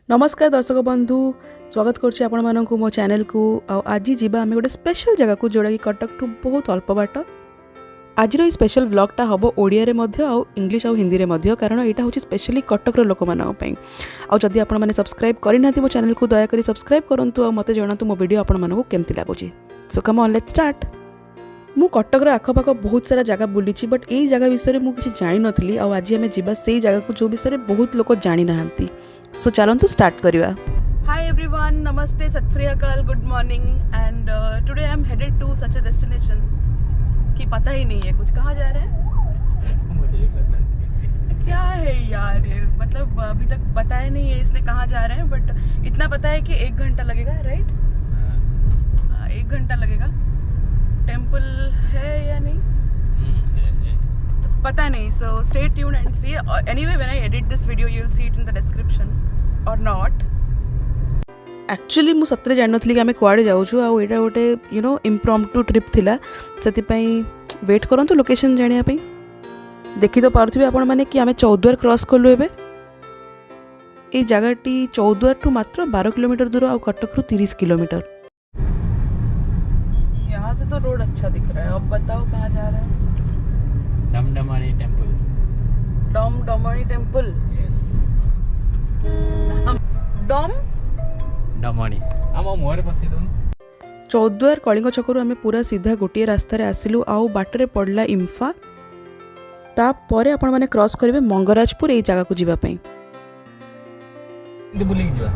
नमस्कार दर्शक बंधु स्वागत करुच्ची आपण मानक मो चैनल को आज जीवा आम गोटे स्पेशल जगह को जोड़ा कि कटक ठू बहुत अल्प बाट आज स्पेशल व्लॉगटा हम ओडिया रे मध्य आउ इंग्लिश आउ हिंदी रे मध्य कारण यहाँ हूँ स्पेशली कटक लोक मानी आदि आपने सब्सक्राइब करना मो चैनल को दयाकोरी सब्सक्राइब करूँ और मत जनातु मो वीडियो आपण केमती लगुच। सो कम ऑन लेट्स स्टार्ट। मु कटक आखपाख बहुत सारा जगह बुली बट यही जगह विषय में मुझे जानी नी आज आम जा से जगह को जो विषय बहुत लोग जानी ना। सो चलतु स्टार्ट करवा। हाय एवरीवन, नमस्ते, सत श्री अकाल, good morning and today I am headed to such a destination कि पता ही नहीं है कुछ कहाँ जा रहे हैं। मुझे पता नहीं क्या है यार, ये मतलब अभी तक बताया नहीं है इसने कहाँ जा रहे हैं, बट इतना पता है कि 1 घंटा लगेगा। राइट, 1 घंटा लगेगा। टेम्पल है या नहीं पता नहीं। So stay tuned and see. Anyway when I edit this video you will see it in the description or not. Actually मु सतरे जान नथली कि आमे कुआडे जाउछु आ एटा गोटे यू नो इम्प्रॉम्प्टू ट्रिप थिला, सेति पई वेट करंतु लोकेशन जानिया पई। देखि तो पारुथिबे आपण माने कि आमे चौद्वार क्रॉस करलु। एबे ए जगहटी चौद्वार टू मात्र 12 किलोमीटर दूर और कटक रु 30 किलोमीटर। यहाँ से तो रोड अच्छा दिख रहा है। अब बताओ कहाँ जा रहे हैं? Damdamani temple. Damdamani temple, yes. Damdamani आम मुहरे पसी दन। चौद्वार कलिंग छकरू आमे पूरा सीधा गोटे रास्ता रे आसिलु आउ बाटरे पड़ला इम्फा। तापरे आपण माने क्रॉस करिवे मंगराजपुर एई जगह को जिबा पई। इते बुली जिबा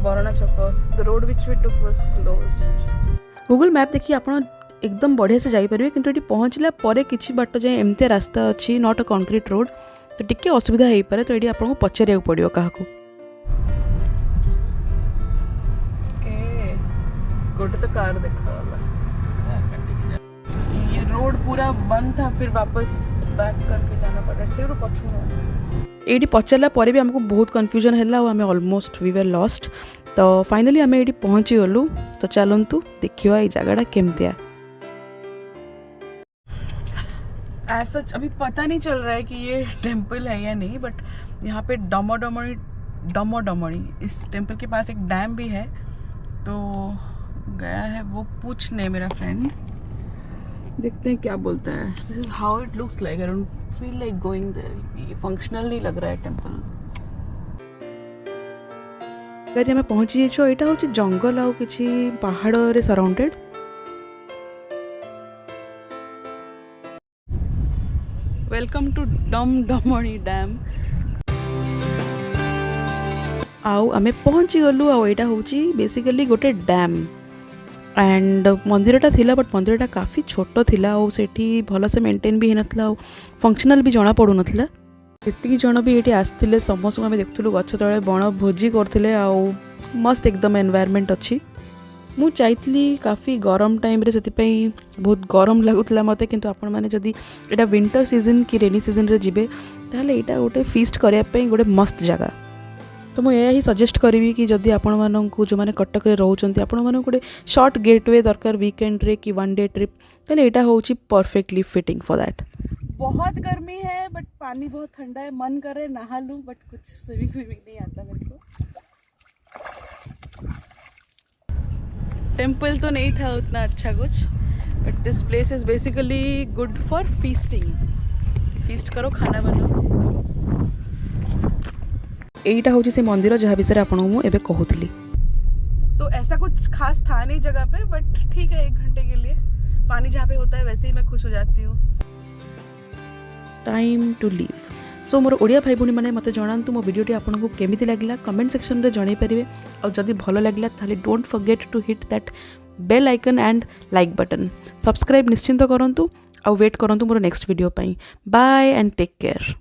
बरणा छक। The road which we took was closed. Google map देखि आपण एकदम बढ़िया से जाई परिवे, किंतु एटी पहुंचला परे किछि बाट जाय एमते रास्ता अछि, नॉट अ कंक्रीट रोड, तो टिके असुविधा हेई पारे। तो एटी आपन को पचरिया पड़ियो काहाकू के गोटे तो कार देखाला। ये रोड पूरा बंद था, फिर वापस बैक करके जाना पड़ा। से पछुना एटी पचरला परे भी हमको बहुत कंफ्यूजन हैला और हमें ऑलमोस्ट वी वर लॉस्ट। तो फाइनली हमें एटी पहुंची गलु। तो चलंतु देखिवा ए जगहटा केमतिया। ऐसा अभी पता नहीं चल रहा है कि ये टेम्पल है या नहीं, बट यहाँ पे डमोडमणी इस टेम्पल के पास एक डैम भी है। तो गया है वो पूछने मेरा फ्रेंड, देखते हैं क्या बोलता है। This is how it looks like. I don't feel like going there. ये फंक्शनल नहीं लग रहा है टेम्पल। अगर हमें पहुंची जाइछो, एटा होची जंगल आउ किछि पहाड़ रे surrounded. Welcome to Damdamani dam. आउ आमे पहुंची गलु। आउ एटा होची बेसिकली गोटे डैम एंड मंदिरटा थिला, बट मंदिरटा काफ़ी छोट थिला और सेठी भल से मेंटेन भी हेनथला, फंक्शनल भी जना पड़ू नथला। एतिकी जन भी ये आसते समस्त आम देखुलू गछ तले बण भोजी करते। आउ मस्त एकदम एनवायरनमेंट अच्छी। मु चाहती काफ़ी गरम टाइम रे, से बहुत गरम लगुला मत, किंतु आपण मैंने जदि एटा विंटर सीजन कि रेनी सीजन रे जिबे ताहले एटा गोटे फीस्ट करने गोटे मस्त जगह। तो मुझे ही सजेस्ट करी कि जदि आपण मानू जो मैंने कटक रोचंती आपण मानू गोटे शॉर्ट गेटवे दरकार वीकेंड रे कि 1 डे ट्रिप, ताहले एटा होची परफेक्टली फिटिंग फॉर दैट। बहुत गर्मी है बट पानी बहुत ठंडा है। मन कर रहे नहा लूं, बट कुछ स्विमिंग नहीं आता मेरे को। टेम्पल तो नहीं था उतना अच्छा कुछ, but this place is basically good for feasting. Feast करो, खाना बनाओ। एटा होची से मंदिर जहाँ विषय आपको मु एबे कहूथली। तो ऐसा कुछ खास था नहीं जगह पे, बट ठीक है 1 घंटे के लिए पानी जहाँ पे होता है वैसे ही मैं खुश हो जाती हूँ। Time to leave. सो मोर ओडिया भाई भूणी मैंने मत जनातु मो वीडियोटी आपको केमिति लागला कमेंट सेक्शन रे जणाई पारिबे। और जदि भलो लागला ताले don't forget to hit that bell icon and like button. Subscribe निश्चिंत करंतु और वेट करंतु मोर नेक्स्ट वीडियो पाई। Bye and take care.